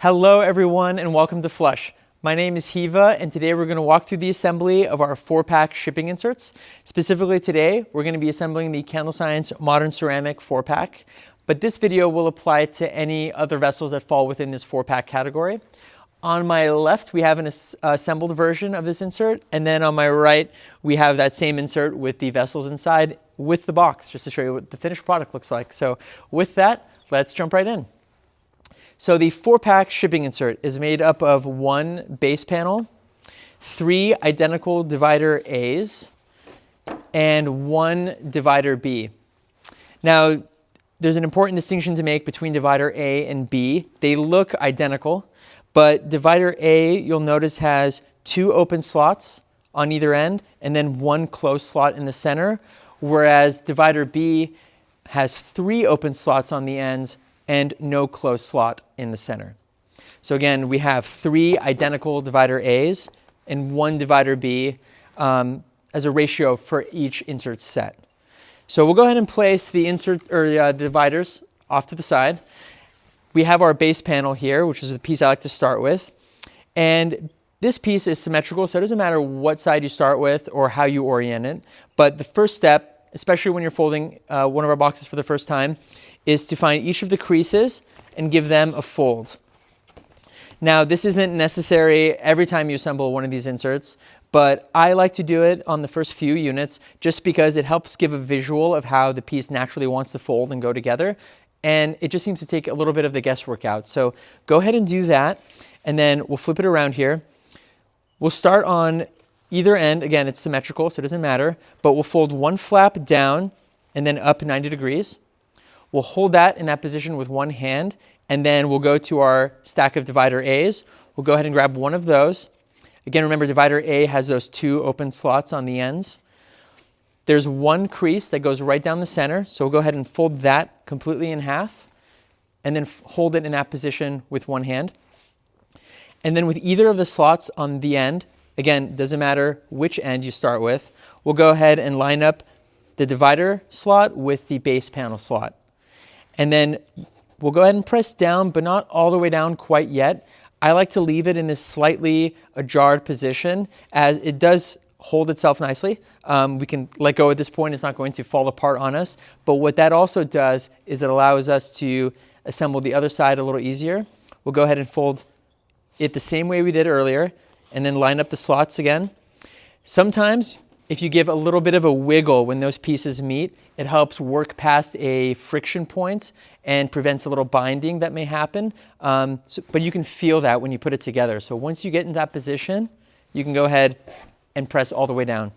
Hello everyone and welcome to Flush. My name is Heeva and today we're going to walk through the assembly of our 4-pack shipping inserts. Specifically today, we're going to be assembling the Candle Science Modern Ceramic 4-pack, but this video will apply to any other vessels that fall within this 4-pack category. On my left, we have an assembled version of this insert, and then on my right, we have that same insert with the vessels inside with the box, just to show you what the finished product looks like. So with that, let's jump right in. So the 4-pack shipping insert is made up of one base panel, 3 identical divider A's, and 1 divider B. Now, there's an important distinction to make between divider A and B. They look identical, but divider A, you'll notice, has 2 open slots on either end and then 1 closed slot in the center, whereas divider B has 3 open slots on the ends and no closed slot in the center. So again, we have 3 identical divider A's and 1 divider B as a ratio for each insert set. So we'll go ahead and place the dividers off to the side. We have our base panel here, which is the piece I like to start with. And this piece is symmetrical, so it doesn't matter what side you start with or how you orient it. But the first step, especially when you're folding one of our boxes for the first time, is to find each of the creases and give them a fold. Now, this isn't necessary every time you assemble one of these inserts, but I like to do it on the first few units just because it helps give a visual of how the piece naturally wants to fold and go together. And it just seems to take a little bit of the guesswork out. So go ahead and do that, and then we'll flip it around here. We'll start on either end. Again, it's symmetrical, so it doesn't matter, but we'll fold one flap down and then up 90 degrees. We'll hold that in that position with one hand, and then we'll go to our stack of divider A's. We'll go ahead and grab one of those. Again, remember, divider A has those 2 open slots on the ends. There's 1 crease that goes right down the center, so we'll go ahead and fold that completely in half, and then hold it in that position with one hand. And then with either of the slots on the end, again, doesn't matter which end you start with, we'll go ahead and line up the divider slot with the base panel slot. And then we'll go ahead and press down, but not all the way down quite yet. I like to leave it in this slightly ajarred position as it does hold itself nicely. We can let go at this point. It's not going to fall apart on us. But what that also does is it allows us to assemble the other side a little easier. We'll go ahead and fold it the same way we did earlier and then line up the slots again. Sometimes if you give a little bit of a wiggle when those pieces meet, it helps work past a friction point and prevents a little binding that may happen. But you can feel that when you put it together. So once you get in that position, you can go ahead and press all the way down.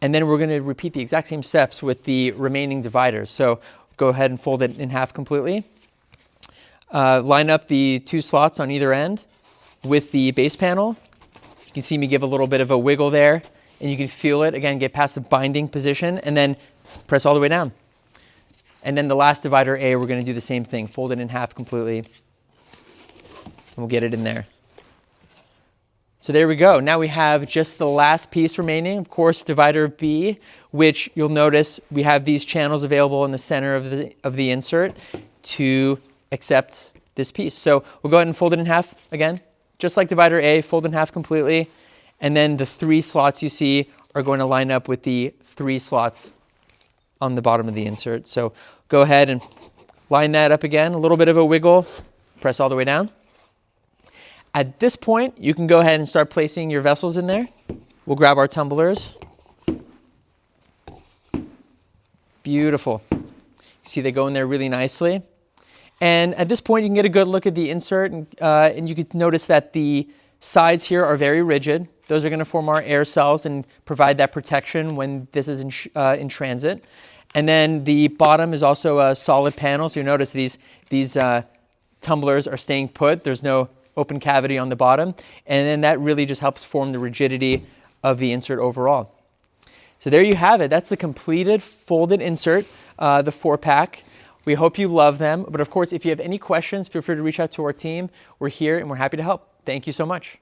And then we're going to repeat the exact same steps with the remaining dividers. So go ahead and fold it in half completely. Line up the 2 slots on either end with the base panel. You can see me give a little bit of a wiggle there. And you can feel it, again, get past the binding position, and then press all the way down. And then the last divider A, we're going to do the same thing. Fold it in half completely, and we'll get it in there. So there we go. Now we have just the last piece remaining, of course, divider B, which you'll notice we have these channels available in the center of the insert to accept this piece. So we'll go ahead and fold it in half again, just like divider A, fold in half completely. And then the 3 slots you see are going to line up with the 3 slots on the bottom of the insert. So go ahead and line that up again, a little bit of a wiggle, press all the way down. At this point, you can go ahead and start placing your vessels in there. We'll grab our tumblers. Beautiful. See, they go in there really nicely. And at this point, you can get a good look at the insert, and you can notice that the sides here are very rigid. Those are going to form our air cells and provide that protection when this is in transit. And then the bottom is also a solid panel. So you notice these tumblers are staying put. There's no open cavity on the bottom. And then that really just helps form the rigidity of the insert overall. So there you have it. That's the completed folded insert, the 4-pack. We hope you love them. But of course, if you have any questions, feel free to reach out to our team. We're here and we're happy to help. Thank you so much.